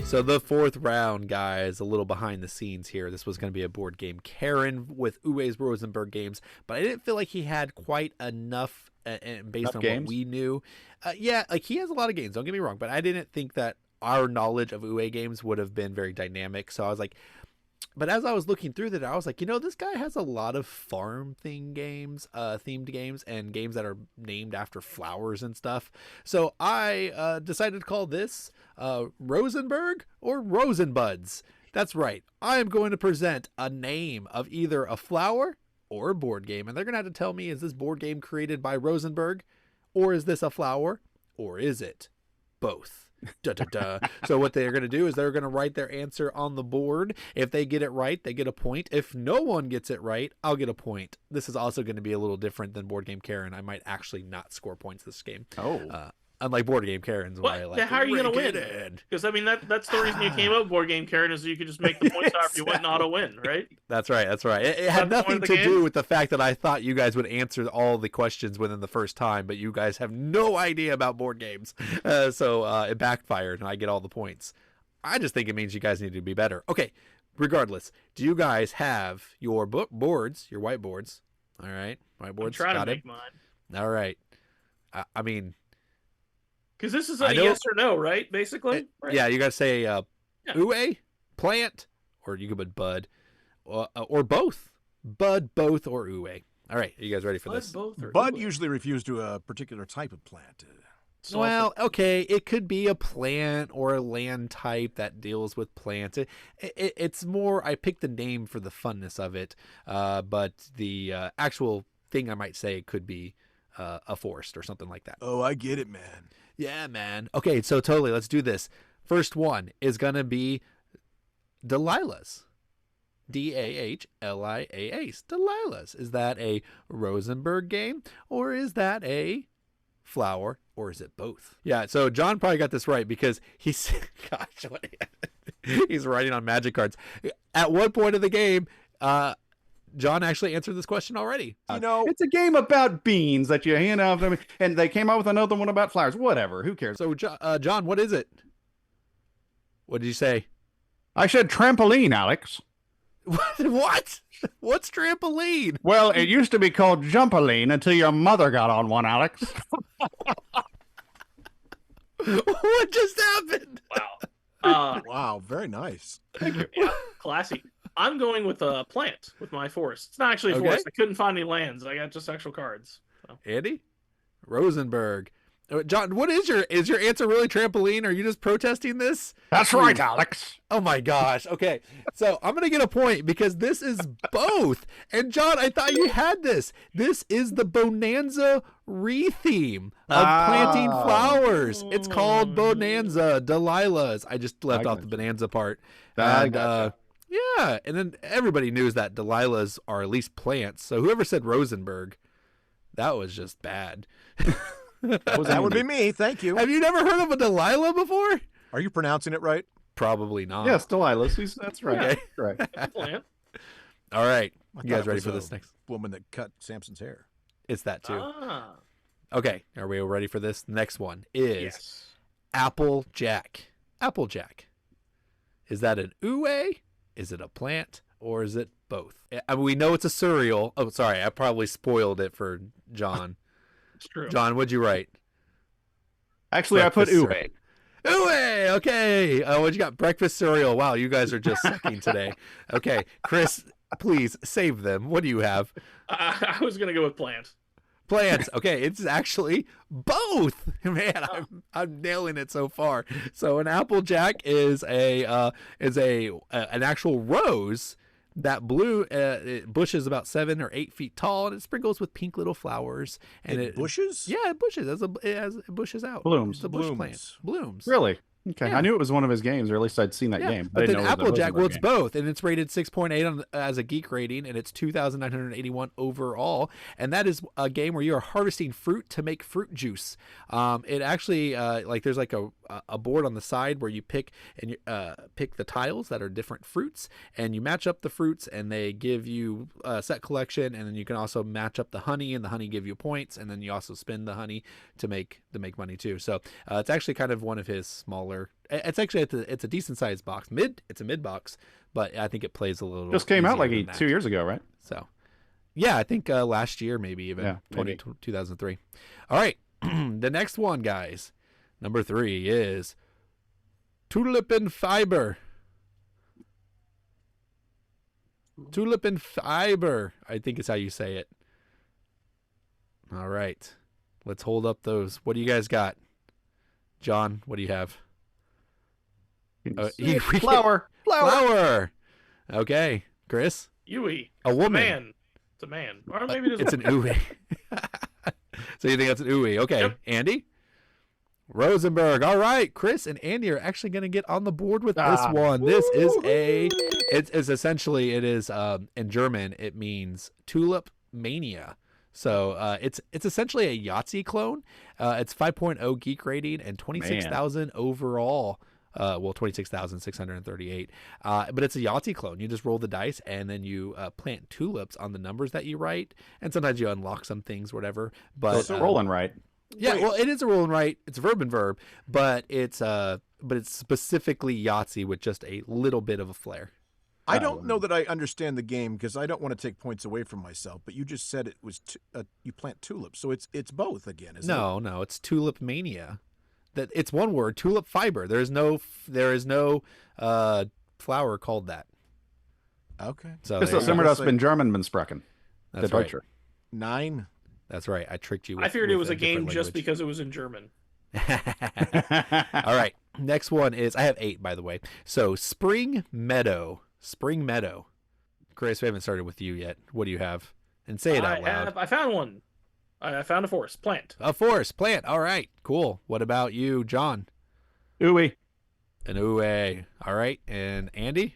So the fourth round, guys, a little behind the scenes here. This was going to be a board game Karen with Uwe's Rosenburg games, but I didn't feel like he had quite enough based on games? what we knew. Yeah, like he has a lot of games, don't get me wrong, but I didn't think that our knowledge of Uwe games would have been very dynamic. So I was like, but as I was looking through that, I was like, this guy has a lot of farm themed games and games that are named after flowers and stuff. So I decided to call this Rosenburg or Rosenbuds. That's right. I am going to present a name of either a flower or a board game, and they're going to have to tell me, is this board game created by Rosenburg, or is this a flower, or is it both? Da, da, da. So what they're going to do is they're going to write their answer on the board. If they get it right, they get a point. If no one gets it right, I'll get a point. This is also going to be a little different than Board Game Karen. I might actually not score points this game. Unlike Board Game Karen's. How are you going to win? Because, I mean, that's the reason you came up with Board Game Karen is you could just make the points out if you went auto win, right? That's right. It had nothing to do with the fact that I thought you guys would answer all the questions within the first time, but you guys have no idea about board games. So it backfired, and I get all the points. I just think it means you guys need to be better. Okay, regardless, do you guys have your boards, your whiteboards? All right, whiteboards. I'm trying to make mine. All right. I mean... Because this is a yes or no, right? Basically? Right? Yeah, you got to say Uwe, plant, or you could put bud, or both. Bud, both, or Uwe. All right, are you guys ready for this? Bud usually refers to a particular type of plant. Well, okay, it could be a plant or a land type that deals with plants. It's more, I picked the name for the funness of it, but the actual thing I might say could be a forest or something like that. Oh, I get it, man. Yeah, man. Okay, so totally, let's do this. First one is going to be Delilah's. Dahlaas. Delilah's. Is that a Rosenburg game, or is that a flower, or is it both? Yeah, so John probably got this right because he's, he's writing on magic cards. At one point of the game, John actually answered this question already. It's a game about beans that you hand out them, and they came out with another one about flowers. Whatever, who cares? So, John, what is it? What did you say? I said trampoline, Alex. What? What's trampoline? Well, it used to be called jumpaline until your mother got on one, Alex. What just happened? Wow. Wow, very nice. Thank you. Yeah, classy. I'm going with a plant with my forest. It's not actually a forest. I couldn't find any lands. I got just actual cards. So. Andy? Rosenburg. John, what is your answer really trampoline? Are you just protesting this? That's right, Alex. Oh my gosh. Okay. So I'm going to get a point because this is both. And John, I thought you had this. This is the Bonanza re-theme of planting flowers. It's called Bonanza, Delilah's. I just left off the Bonanza part. Yeah, and then everybody knew that Delilah's are at least plants. So whoever said Rosenburg, that was just bad. That would be me. Thank you. Have you never heard of a Delilah before? Are you pronouncing it right? Probably not. Yes, Delilah's. That's right. Okay. Right. Plant. All right. I You guys thought it ready was for a this next? woman that cut Samson's hair. It's that too. Ah. Okay. Are we ready for this? Next one is Yes. Applejack. Applejack. Is that an Uwe? Is it a plant? Or is it both? I mean, we know it's a cereal. Oh, sorry. I probably spoiled it for John. It's true. John, what'd you write? Actually, I put Breakfast Uwe. Uwe, okay. What you got? Breakfast cereal. Wow, you guys are just sucking today. Okay, Chris, please save them. What do you have? I was going to go with plant. Plants. Okay, it's actually both. Man, I'm nailing it so far. So an applejack is an actual rose that bushes about 7 or 8 feet tall, and it sprinkles with pink little flowers. And it bushes? Yeah, it bushes. It bushes out. Blooms. It's a bush plant. Blooms. Really? Okay. Yeah. I knew it was one of his games, or at least I'd seen that game. But then Applejack, well, it's game. both, and it's rated 6.8 as a geek rating, and it's 2,981 overall. And that is a game where you are harvesting fruit to make fruit juice. It actually, there's like a a board on the side where you pick pick the tiles that are different fruits, and you match up the fruits, and they give you a set collection, and then you can also match up the honey, and the honey give you points, and then you also spend the honey to make money too. So it's actually kind of one of his smaller. It's actually it's a decent sized box. It's a mid box, but I think it plays a little. Just came out like easier than 2 years ago, right? So, yeah, I think last year maybe even Yeah, 2003. All right, the next one, guys. Number 3 is Tulipan Fiber. Tulipan Fiber, I think is how you say it. All right, let's hold up those. What do you guys got? John, what do you have? Flower. Okay, Chris. Uwe. A woman. Man. It's a man. Or maybe It's an Uwe. So you think that's an Uwe? Okay, Yep. Andy. Rosenburg. All right, Chris and Andy are actually going to get on the board with this one. This is it's essentially in German it means tulip mania. So it's essentially a Yahtzee clone. It's 5.0 geek rating and 26,000 overall. 26,638. But it's a Yahtzee clone. You just roll the dice and then you plant tulips on the numbers that you write, and sometimes you unlock some things, whatever. But So it's a rolling right. Yeah, Wait. well, it is a roll and write. It's a verb and verb, but it's specifically Yahtzee with just a little bit of a flair. I don't know that I understand the game because I don't want to take points away from myself. But you just said it was you plant tulips, so it's both again. Isn't it? No, it's tulip mania. That it's one word, tulip fiber. There is no flower called that. Okay. So Bist there du you go. immer das in German sprechen? That's Der right. Deutsche. 9. That's right. I tricked you. I figured it was a game different just language. because it was in German. All right. Next one is I have 8, by the way. So Spring Meadow. Chris, we haven't started with you yet. What do you have? And say it out loud. I found one. I found a forest plant. A forest plant. All right. Cool. What about you, John? Uwe. An Uwe. All right. And Andy?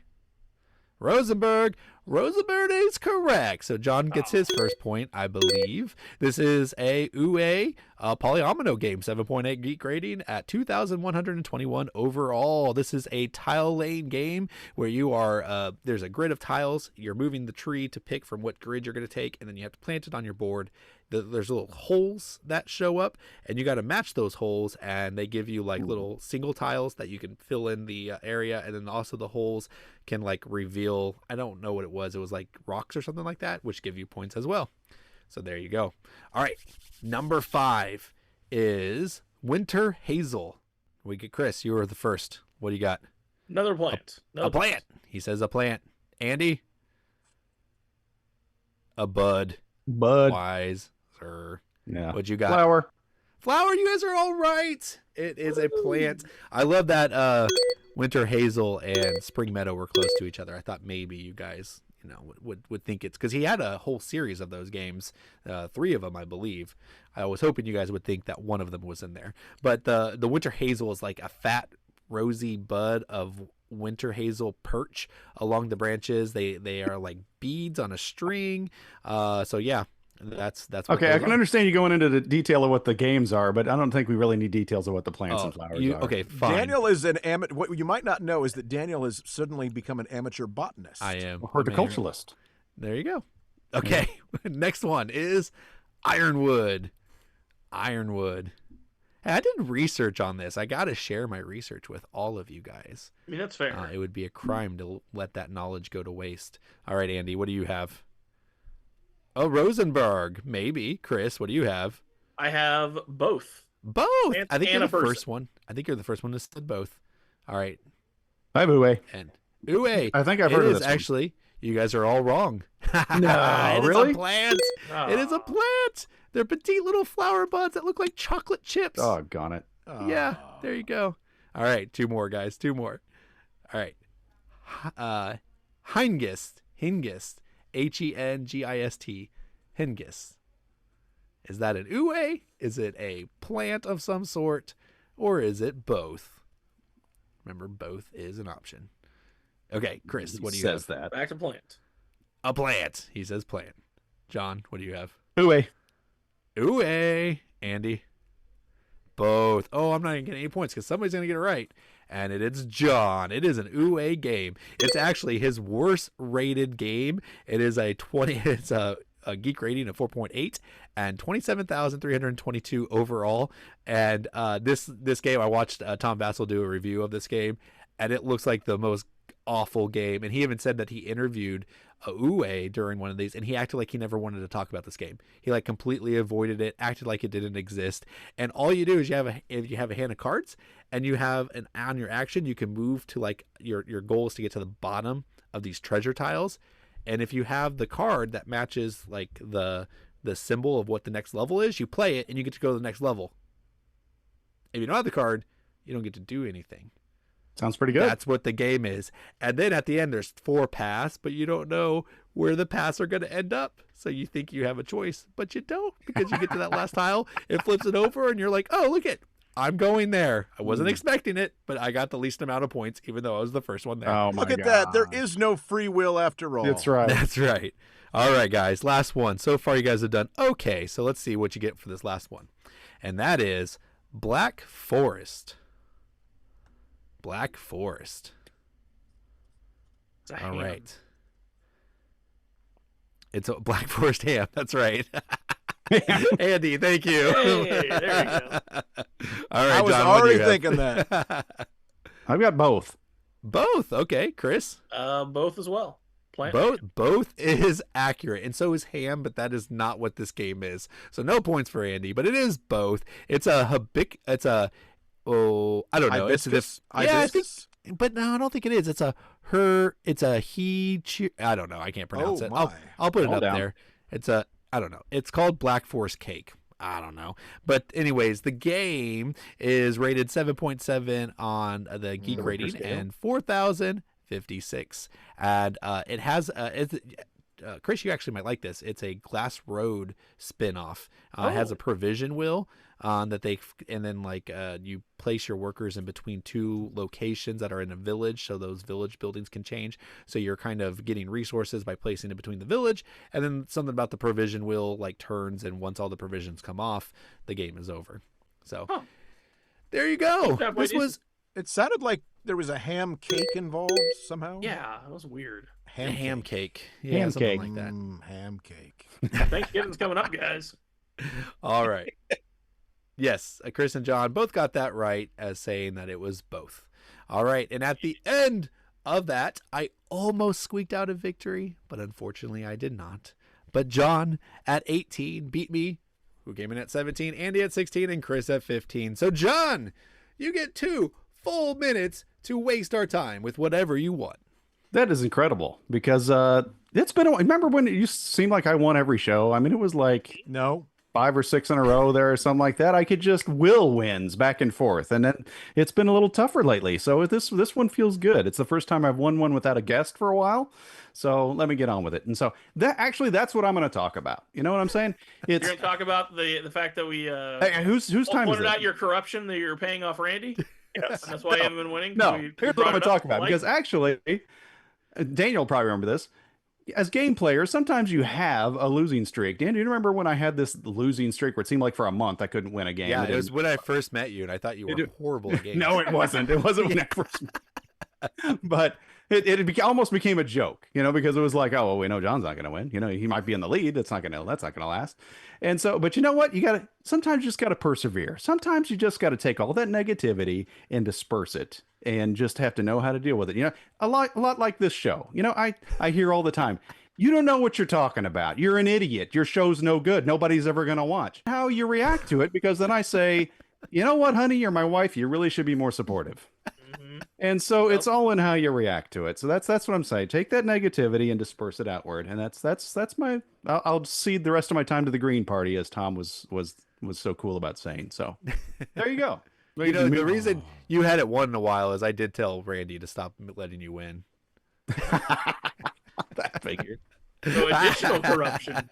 Rosenburg is correct. So John gets his first point, I believe. This is a Uwe polyomino game, 7.8 geek rating at 2,121 overall. This is a tile lane game where you are, there's a grid of tiles. You're moving the tree to pick from what grid you're going to take, and then you have to plant it on your board. There's little holes that show up, and you got to match those holes, and they give you like little single tiles that you can fill in the area, and then also the holes can like reveal, I don't know what it was like rocks or something like that, which give you points as well. So there you go. All right, number 5 is Winter Hazel. We get Chris, you were the first. What do you got? Another plant. A plant. He says a plant. Andy? A bud. Wise. Yeah. What you got? Flower. You guys are all right. It is a plant. I love that Winter Hazel and Spring Meadow were close to each other. I thought maybe you guys, would think it's because he had a whole series of those games, 3 of them, I believe. I was hoping you guys would think that one of them was in there. But the Winter Hazel is like a fat, rosy bud of winter hazel perch along the branches. They are like beads on a string. So yeah. That's what Okay, I can understand you going into the detail of what the games are, but I don't think we really need details of what the plants and flowers are. Okay, fine. Daniel is an amateur. What you might not know is that Daniel has suddenly become an amateur botanist. I am. A horticulturalist. There you go. Okay, next one is Ironwood. Hey, I did research on this. I got to share my research with all of you guys. I mean, that's fair. It would be a crime to let that knowledge go to waste. All right, Andy, what do you have? Oh, Rosenburg, maybe. Chris, what do you have? I have both. Both. I think you're and the a person. first one. I think you're the first one to said both. All right. Hi, Uwe. And Uwe. I think I've heard of this one. Actually, you guys are all wrong. No, It is really? a plant. It is a plant. They're petite little flower buds that look like chocolate chips. Doggone it. Yeah, there you go. All right, 2 more, guys. 2 more. All right. Hengist. Hengist. Hengist. Is that an Uwe? Is it a plant of some sort? Or is it both? Remember, both is an option. Okay, Chris, what do you have? that? Back to plant. A plant. He says plant. John, what do you have? Uwe. Uwe. Andy. both. Oh, I'm not even getting any points because somebody's going to get it right. And it's John. It is an Uwe game. It's actually his worst rated game. It is a 20. It's a geek rating of 4.8 and 27,322 overall. And this game, I watched Tom Vassell do a review of this game, and it looks like the most awful game. And he even said that he interviewed Uwe during one of these, and he acted like he never wanted to talk about this game. He like completely avoided it, acted like it didn't exist. And all you do is you have a hand of cards, and you have on your action you can move to like your goal is to get to the bottom of these treasure tiles. And if you have the card that matches like the symbol of what the next level is, you play it and you get to go to the next level. If you don't have the card, you don't get to do anything. Sounds pretty good. That's what the game is. And then at the end, there's 4 paths, but you don't know where the paths are going to end up. So you think you have a choice, but you don't, because you get to that last tile, it flips it over, and you're like, oh, look it. I'm going there. I wasn't expecting it, but I got the least amount of points, even though I was the first one there. Oh my Look at God. that. There is no free will after all. That's right. That's right. All right, guys. Last one. So far, you guys have done okay. So let's see what you get for this last one. And that is Black Forest. Black Forest. It's a All ham. right. It's a Black Forest ham. That's right. Andy, thank you. Hey, there you go. All right, I was John, what do already you have? thinking that. I've got both. Both. Okay, Chris. Both as well. Plant. Both is accurate, and so is ham, but that is not what this game is. So no points for Andy, but it is both. It's a I don't know. Hibiscus? Yeah, I think, Hibiscus? but no, I don't think it is. It's a he. I don't know. I can't pronounce Oh, it. my. I'll put it All up down. there. I don't know. It's called Black Forest Cake. I don't know. But anyways, the game is rated 7.7 on the Geek The rating scale. and 4,056. And it has Chris, you actually might like this. It's a Glass Road spin-off. It has a provision wheel and then you place your workers in between 2 locations that are in a village, so those village buildings can change. So you're kind of getting resources by placing it between the village, and then something about the provision wheel like turns, and once all the provisions come off, the game is over. So there you go. It sounded like there was a ham cake involved somehow. Yeah, that was weird. ham cake. Yeah, Ham something cake. like that. Ham cake. Thanksgiving's coming up, guys. All right. Yes, Chris and John both got that right as saying that it was both. All right. And at the end of that, I almost squeaked out a victory, but unfortunately I did not. But John at 18 beat me, who came in at 17, Andy at 16, and Chris at 15. So John, you get 2 full minutes to waste our time with whatever you want. That is incredible because it's been. Remember when it used to seem like I won every show? I mean, it was like No. 5 or 6 in a row there or something like that. I could just will wins back and forth, and then it's been a little tougher lately. So this one feels good. It's the first time I've won one without a guest for a while. So let me get on with it. And so that's what I'm going to talk about. You know what I'm saying? It's You're gonna talk about the fact that we hey, whose time is pointed it? out your corruption that you're paying off Randy. Yes. That's why you haven't been winning. No, We here's what brought I'm going it to up talk about, polite. because actually, Daniel will probably remember this. As game players, sometimes you have a losing streak. Dan, do you remember when I had this losing streak where it seemed like for a month I couldn't win a game? Yeah, it was didn't- when I first met you, and I thought you were horrible at games. No, it wasn't. It wasn't when I first but almost became a joke, because it was like, oh, well, we know John's not going to win. He might be in the lead. That's not going to last. And so, but you know what? Sometimes you just got to persevere. Sometimes you just got to take all that negativity and disperse it and just have to know how to deal with it. A lot like this show. I hear all the time, you don't know what you're talking about. You're an idiot. Your show's no good. Nobody's ever going to watch. How you react to it, because then I say, you know what, honey, you're my wife. You really should be more supportive. And so it's all in how you react to it. So that's what I'm saying. Take that negativity and disperse it outward. And that's my. I'll cede the rest of my time to the Green Party, as Tom was so cool about saying. So there you go. The reason you hadn't won in a while is I did tell Randy to stop letting you win. That figured. So additional corruption.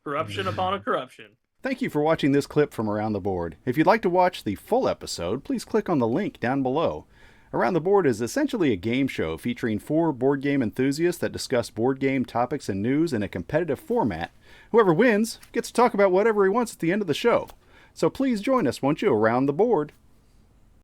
Corruption upon a corruption. Thank you for watching this clip from Around the Board. If you'd like to watch the full episode, please click on the link down below. Around the Board is essentially a game show featuring 4 board game enthusiasts that discuss board game topics and news in a competitive format. Whoever wins gets to talk about whatever he wants at the end of the show. So please join us, won't you, around the board.